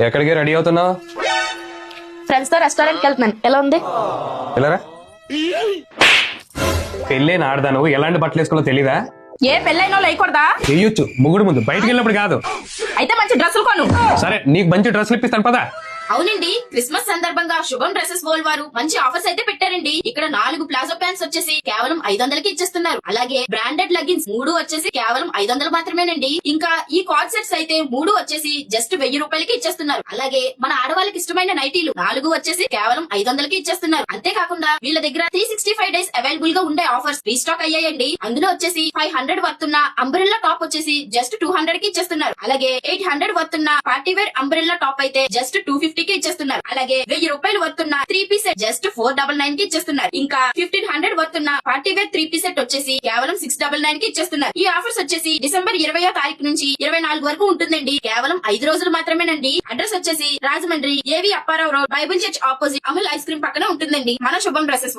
ఎక్కడికి రెడీ అవుతున్నావు? ఫ్రెండ్స్ తో రెస్టారెంట్ కి వెళ్తున్నాను. ఎలా ఉంది? వెళ్ళరా. పెళ్ళే ఆడదా నువ్వు ఎలాంటి బట్టలు వేసుకోవాలో తెలీదా? ఏ పెళ్ళైనా లేకూడదా? వేయొచ్చు, ముగ్గుడు ముందు బయటికి వెళ్ళినప్పుడు కాదు. అయితే మంచి డ్రెస్సులు కొను. సరే, నీకు మంచి డ్రెస్సులు ఇప్పిస్తాను పదా. అవునండి, క్రిస్మస్ సందర్భంగా శుభం డ్రెస్సెస్ వరల్డ్ వారు మంచి ఆఫర్స్ అయితే పెట్టారండి. ఇక్కడ 4 ప్లాజో ప్యాంట్స్ వచ్చేసి కేవలం 500కి ఇచ్చేస్తున్నారు. అలాగే బ్రాండెడ్ లెగ్గిన్స్ 3 వచ్చేసి కేవలం 500 మాత్రమేనండి. ఇంకా ఈ కార్డ్ సెట్స్ అయితే 3 వచ్చేసి జస్ట్ 1000 రూపాయలకి ఇచ్చేస్తున్నారు. అలాగే మన ఆడవాళ్ళకి ఇష్టమైన నైటీలు 4 వచ్చేసి కేవలం 500కి ఇచ్చేస్తున్నారు. అంతేకాకుండా వీళ్ళ దగ్గర 365 డేస్ అవైలబుల్ గా ఉండే ఆఫర్స్ రీస్టాక్ అయ్యాయండి. అందులో వచ్చేసి 500 వర్తున్న అంబ్రెల్లా టాప్ వచ్చేసి జస్ట్ 200 కి ఇచ్చేస్తున్నారు. అలాగే 800 వర్తున్న పార్టీ వేర్ అంబ్రెల్లా టాప్ అయితే జస్ట్ 250 కి ఇచ్చేస్తున్నారు. అలాగే 1000 రూపాయలు వర్తున్న 3 పీస్ సెట్ జస్ట్ 499 కి ఇచ్చేస్తున్నారు. ఇంకా 1500 వర్తున్న పార్టీ వేర్ 3 పీస్ సెట్ వచ్చేసి కేవలం 699 కి ఇచ్చేస్తున్నారు. ఈ ఆఫర్స్ వచ్చేసి డిసెంబర్ 20వ తారీఖు నుంచి 24 వరకు ఉంటుందండి. కేవలం 5 రోజులు మాత్రమేనండి. అడ్రస్ వచ్చేసి రాజమండ్రి ఏవి Apparao road Bible church opposite Amul ice cream పక్కన ఉంటుందండి మన శుభం డ్రెస్సెస్.